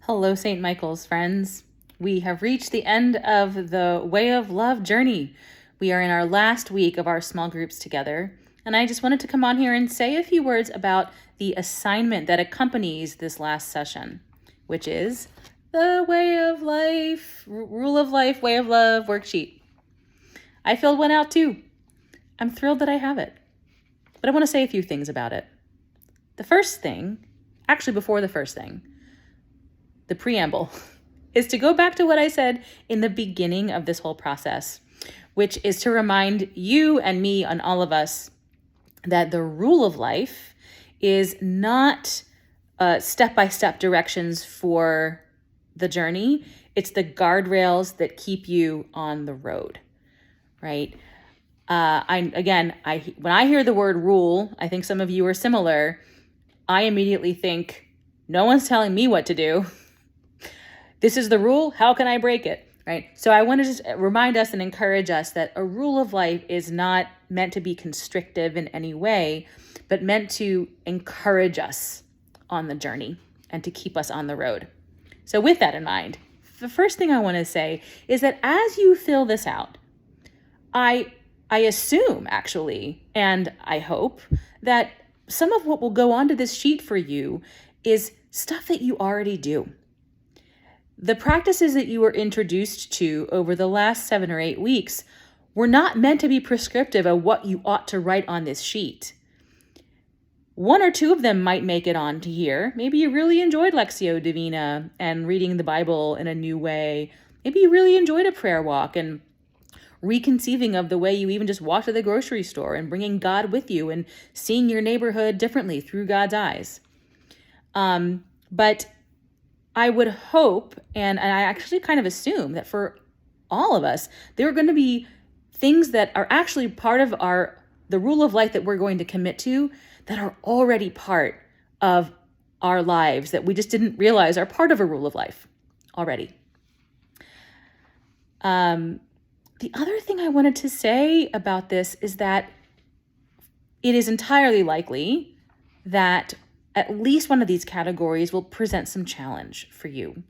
Hello, St. Michael's friends. We have reached the end of the Way of Love journey. We are in our last week of our small groups together, and I just wanted to come on here and say a few words about the assignment that accompanies this last session, which is the Way of Life, Rule of Life, Way of Love worksheet. I filled one out too. I'm thrilled that I have it, but I want to say a few things about it. The first thing, actually before the first thing, the preamble, is to go back to what I said in the beginning of this whole process, which is to remind you and me and all of us that the rule of life is not step-by-step directions for the journey. It's the guardrails that keep you on the road, right? When I hear the word rule, I think some of you are similar. I immediately think, no one's telling me what to do. This is the rule. How can I break it? Right? So I want to just remind us and encourage us that a rule of life is not meant to be constrictive in any way, but meant to encourage us on the journey and to keep us on the road. So with that in mind, the first thing I want to say is that as you fill this out, I assume actually, and I hope that some of what will go onto this sheet for you is stuff that you already do. The practices that you were introduced to over the last 7 or 8 weeks were not meant to be prescriptive of what you ought to write on this sheet. 1 or 2 of them might make it onto here. Maybe you really enjoyed Lectio Divina and reading the Bible in a new way. Maybe you really enjoyed a prayer walk and reconceiving of the way you even just walk to the grocery store and bringing God with you and seeing your neighborhood differently through God's eyes. But I would hope, and I actually kind of assume that for all of us, there are going to be things that are actually part of the rule of life that we're going to commit to that are already part of our lives that we just didn't realize are part of a rule of life already. The other thing I wanted to say about this is that it is entirely likely that at least one of these categories will present some challenge for you.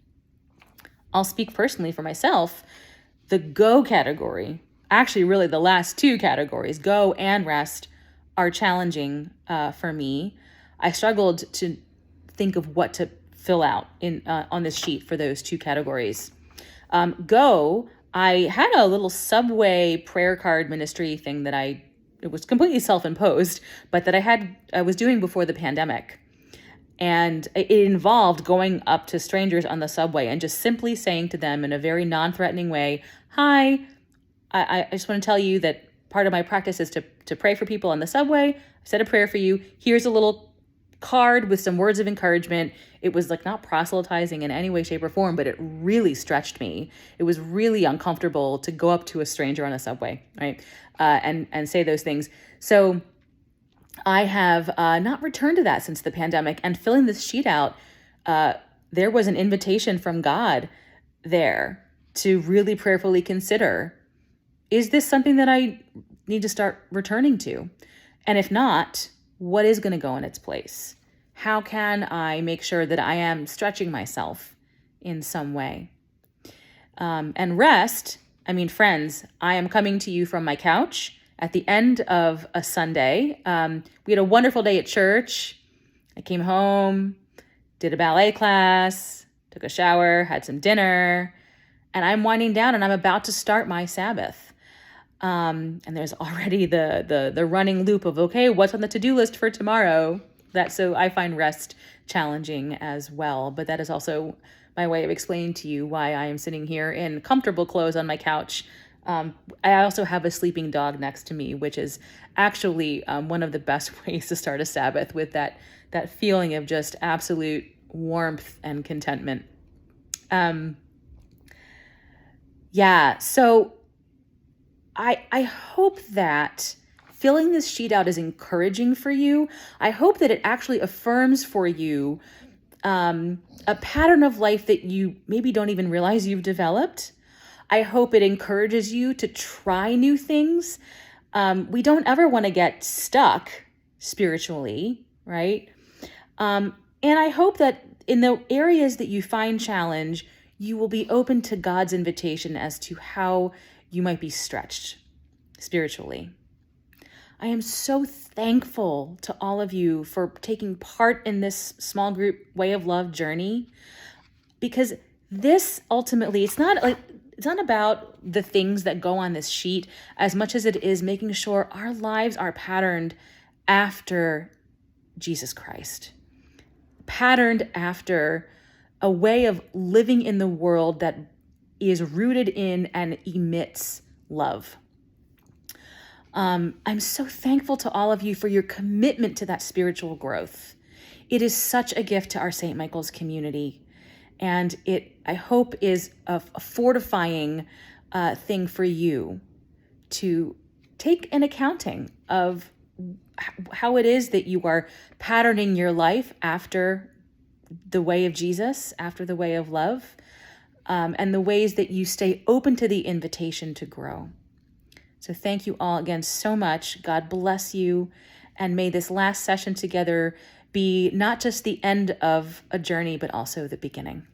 I'll speak personally for myself. The go category, actually really the last 2 categories, go and rest, are challenging for me. I struggled to think of what to fill out on this sheet for those 2 categories. Go, I had a little Subway prayer card ministry thing that it was completely self-imposed, but that I was doing before the pandemic. And it involved going up to strangers on the subway and just simply saying to them in a very non-threatening way, hi, I just want to tell you that part of my practice is to pray for people on the subway. I said a prayer for you. Here's a little card with some words of encouragement. It was like not proselytizing in any way, shape, or form, but it really stretched me. It was really uncomfortable to go up to a stranger on a subway, right? And say those things. So I have not returned to that since the pandemic, and filling this sheet out, there was an invitation from God there to really prayerfully consider, is this something that I need to start returning to? And if not, what is going to go in its place? How can I make sure that I am stretching myself in some way? And rest, friends, I am coming to you from my couch at the end of a Sunday. We had a wonderful day at church. I came home, did a ballet class, took a shower, had some dinner, and I'm winding down and I'm about to start my Sabbath. And there's already the running loop of, okay, what's on the to-do list for tomorrow? So I find rest challenging as well, but that is also my way of explaining to you why I am sitting here in comfortable clothes on my couch. I also have a sleeping dog next to me, which is actually one of the best ways to start a Sabbath, with that feeling of just absolute warmth and contentment. So I hope that filling this sheet out is encouraging for you. I hope that it actually affirms for you a pattern of life that you maybe don't even realize you've developed. I hope it encourages you to try new things. We don't ever want to get stuck spiritually, right? And I hope that in the areas that you find challenge, you will be open to God's invitation as to how you might be stretched spiritually. I am so thankful to all of you for taking part in this small group Way of Love journey, because this ultimately, it's not about the things that go on this sheet as much as it is making sure our lives are patterned after Jesus Christ, patterned after a way of living in the world that is rooted in and emits love. I'm so thankful to all of you for your commitment to that spiritual growth. It is such a gift to our St. Michael's community. And it, I hope, is a fortifying thing for you to take an accounting of how it is that you are patterning your life after the way of Jesus, after the way of love, and the ways that you stay open to the invitation to grow. So thank you all again so much. God bless you. And may this last session together be not just the end of a journey, but also the beginning.